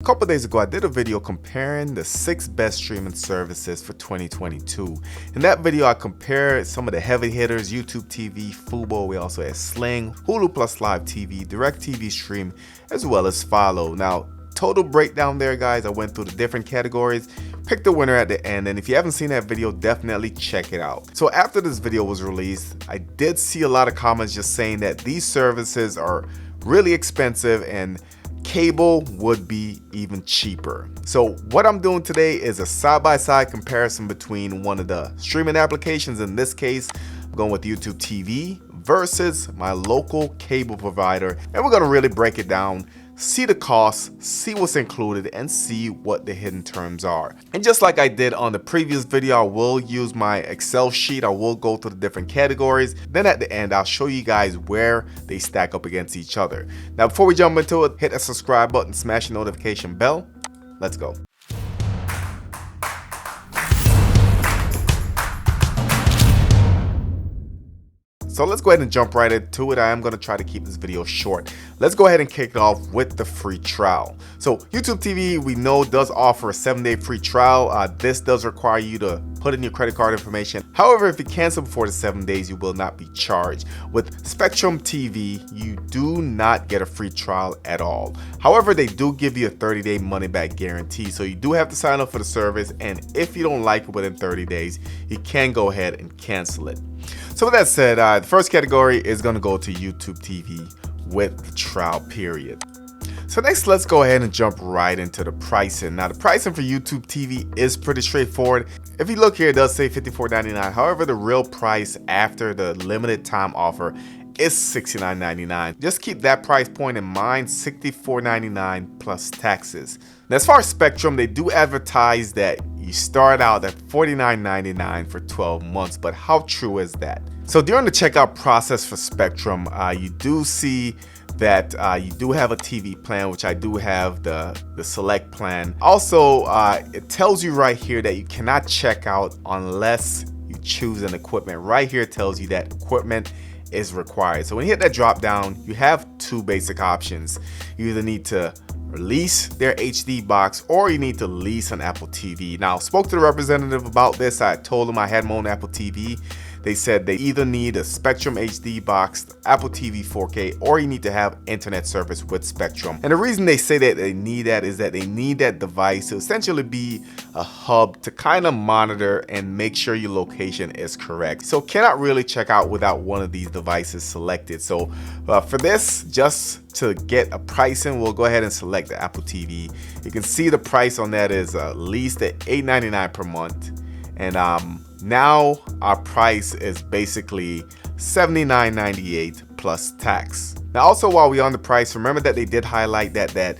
A couple days ago, I did a video comparing the 6 best streaming services for 2022. In that video, I compared some of the heavy hitters: YouTube TV, Fubo, we also had Sling, Hulu Plus Live TV, DirecTV Stream, as well as Philo. Now, total breakdown there, guys, I went through the different categories, picked the winner at the end, and if you haven't seen that video, definitely check it out. So after this video was released, I did see a lot of comments just saying that these services are really expensive and cable would be even cheaper. So what I'm doing today is a side-by-side comparison between one of the streaming applications. In this case, I'm going with YouTube TV versus my local cable provider, and we're going to really break it down, see the costs, see what's included, and see what the hidden terms are. And just like I did on the previous video, I will use my Excel sheet. I will go through the different categories. Then at the end, I'll show you guys where they stack up against each other. Now, before we jump into it, hit that subscribe button, smash the notification bell. Let's go. So let's go ahead and jump right into it. I am going to try to keep this video short. Let's go ahead and kick it off with the free trial. So YouTube TV, we know, does offer a 7-day free trial. This does require you to put in your credit card information. However, if you cancel before the 7 days, you will not be charged. With Spectrum TV, you do not get a free trial at all. However, they do give you a 30-day money-back guarantee. So you do have to sign up for the service, and if you don't like it within 30 days, you can go ahead and cancel it. So with that said, the first category is going to go to YouTube TV with the trial period. So next, let's go ahead and jump right into the pricing. Now, the pricing for YouTube TV is pretty straightforward. If you look here, it does say $54.99. However, the real price after the limited time offer is $69.99. Just keep that price point in mind, $64.99 plus taxes. Now, as far as Spectrum, they do advertise that you start out at $49.99 for 12 months, but how true is that? So during the checkout process for Spectrum, you do see that you do have a TV plan, which I do have the select plan. Also, it tells you right here that you cannot check out unless you choose an equipment. Right here it tells you that equipment is required. So when you hit that drop down, you have two basic options. You either need to lease their HD box or you need to lease an Apple TV. Now, I spoke to the representative about this. I told them I had my own Apple TV. They said they either need a Spectrum HD box, Apple TV 4K, or you need to have internet service with Spectrum. And the reason they say that they need that is that they need that device to essentially be a hub to kind of monitor and make sure your location is correct. So cannot really check out without one of these devices selected. So for this, just to get a pricing, we'll go ahead and select the Apple TV. You can see the price on that is leased at $8.99 per month. And now our price is basically $79.98 plus tax. Now also, while we're on the price, remember that they did highlight that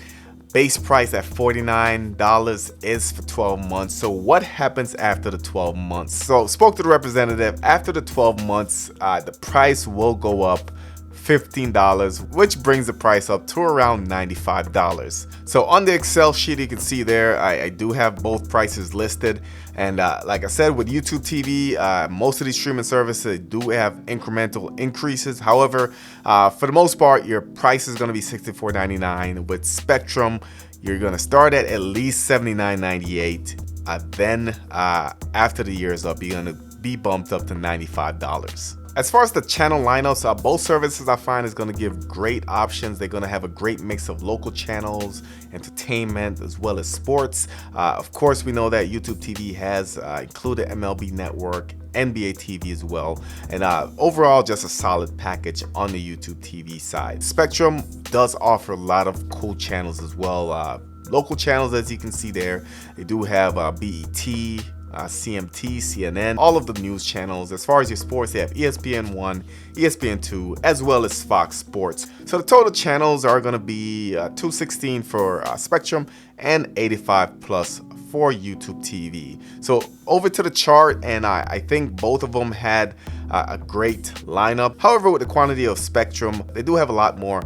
base price at $49 is for 12 months. So what happens after the 12 months? So spoke to the representative. After the 12 months, the price will go up $15, which brings the price up to around $95. So on the Excel sheet, you can see there, I do have both prices listed. And like I said, with YouTube TV, most of these streaming services do have incremental increases. However, for the most part, your price is going to be $64.99. With Spectrum, you're going to start at least $79.98. Then after the year is up, you're going to be bumped up to $95. As far as the channel lineups, both services I find is going to give great options. They're going to have a great mix of local channels, entertainment, as well as sports. Of course, we know that YouTube TV has included MLB Network, NBA TV as well, and overall just a solid package on the YouTube TV side. Spectrum does offer a lot of cool channels as well. Local channels, as you can see there, they do have BET, CMT, CNN, all of the news channels. As far as your sports, they have ESPN1, ESPN2, as well as Fox Sports. So the total channels are going to be 216 for Spectrum and 85 plus for YouTube TV. So over to the chart, and I think both of them had a great lineup. However, with the quantity of Spectrum, they do have a lot more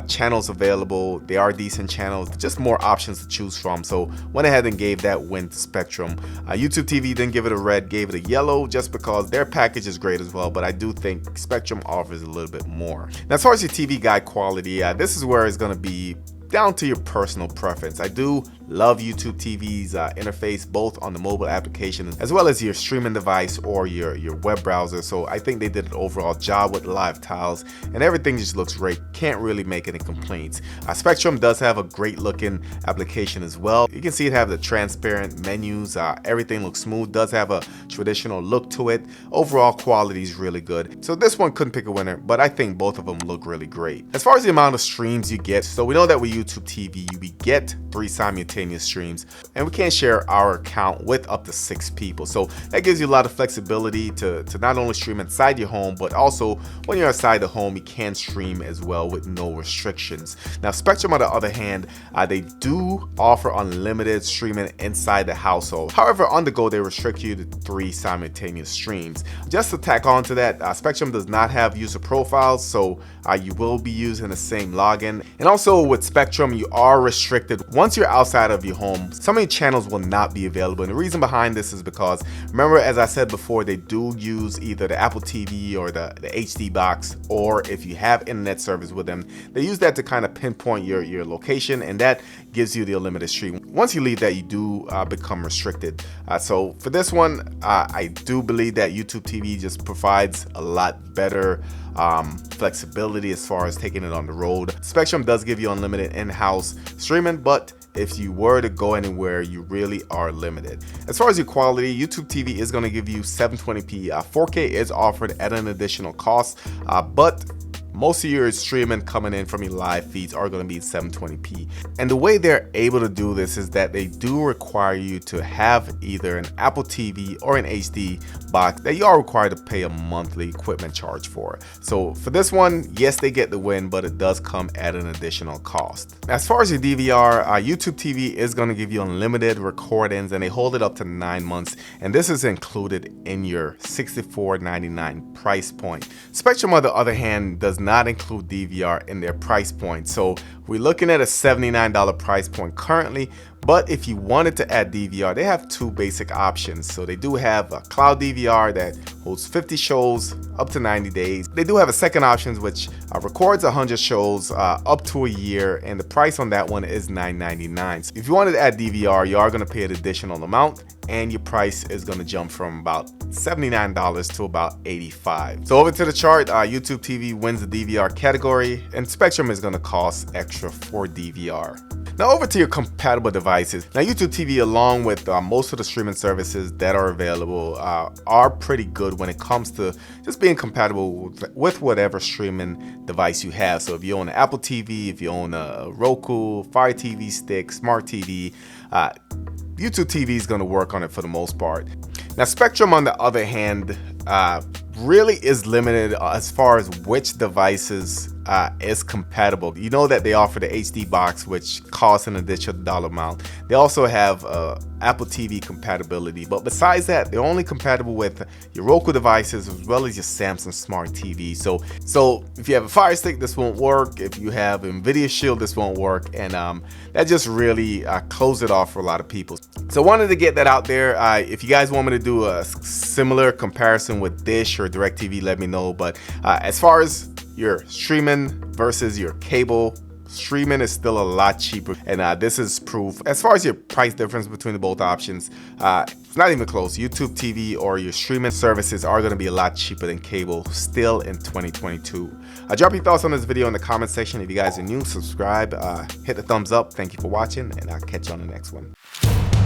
channels available. They are decent channels, just more options to choose from. So went ahead and gave that win to Spectrum. YouTube TV didn't give it a red, gave it a yellow, just because their package is great as well. But I do think Spectrum offers a little bit more. Now, as far as your TV guide quality, this is where it's going to be down to your personal preference. I do love YouTube TV's interface, both on the mobile application as well as your streaming device or your web browser. So I think they did an overall job with the live tiles, and everything just looks great. Can't really make any complaints. Spectrum does have a great looking application as well. You can see it have the transparent menus. Everything looks smooth. Does have a traditional look to it. Overall quality is really good. So this one couldn't pick a winner, but I think both of them look really great. As far as the amount of streams you get, so we know that with YouTube TV we get 3 simultaneous streams, and we can share our account with up to 6 people. So that gives you a lot of flexibility to not only stream inside your home, but also when you're outside the home you can stream as well with no restrictions. Now Spectrum, on the other hand, they do offer unlimited streaming inside the household. However, on the go they restrict you to 3 simultaneous streams. Just to tack on to that, Spectrum does not have user profiles, so you will be using the same login. And also with Spectrum, you are restricted once you're outside of your home. Some of your channels will not be available, and the reason behind this is because, remember, as I said before, they do use either the Apple TV or the HD box, or if you have internet service with them, they use that to kind of pinpoint your location, and that gives you the unlimited stream. Once you leave that, you do become restricted. So for this one, I do believe that YouTube TV just provides a lot better flexibility as far as taking it on the road. Spectrum does give you unlimited in-house streaming, but if you were to go anywhere, you really are limited. As far as your quality, YouTube TV is going to give you 720p. 4K is offered at an additional cost, but most of your streaming coming in from your live feeds are going to be 720p. And the way they're able to do this is that they do require you to have either an Apple TV or an HD box that you are required to pay a monthly equipment charge for. So for this one, yes, they get the win, but it does come at an additional cost. As far as your DVR, YouTube TV is going to give you unlimited recordings, and they hold it up to 9 months, and this is included in your $64.99 price point. Spectrum, on the other hand, does not include DVR in their price point. So we're looking at a $79 price point currently, but if you wanted to add DVR, they have 2 basic options. So they do have a cloud DVR that holds 50 shows up to 90 days. They do have a second option which records 100 shows up to a year, and the price on that one is $9.99. So if you wanted to add DVR, you are going to pay an additional amount, and your price is going to jump from about $79 to about $85. So over to the chart, YouTube TV wins the DVR category, and Spectrum is going to cost extra for DVR. Now over to your compatible devices. Now YouTube TV, along with most of the streaming services that are available, are pretty good when it comes to just being compatible with whatever streaming device you have. So if you own an Apple TV, if you own a Roku, Fire TV stick, Smart TV, YouTube TV is going to work on it for the most part. Now Spectrum, on the other hand, really is limited as far as which devices is compatible. You know that they offer the HD box, which costs an additional dollar amount. They also have Apple TV compatibility, but besides that, they're only compatible with your Roku devices as well as your Samsung Smart TV. So if you have a Fire Stick, this won't work. If you have Nvidia Shield, this won't work, and that just really closed it off for a lot of people. So wanted to get that out there. If you guys want me to do a similar comparison with Dish or DirecTV, let me know. But as far as your streaming versus your cable, streaming is still a lot cheaper, and this is proof. As far as your price difference between the both options, it's not even close. YouTube TV or your streaming services are going to be a lot cheaper than cable still in 2022. Drop your thoughts on this video in the comment section. If you guys are new, subscribe, hit the thumbs up. Thank you for watching, and I'll catch you on the next one.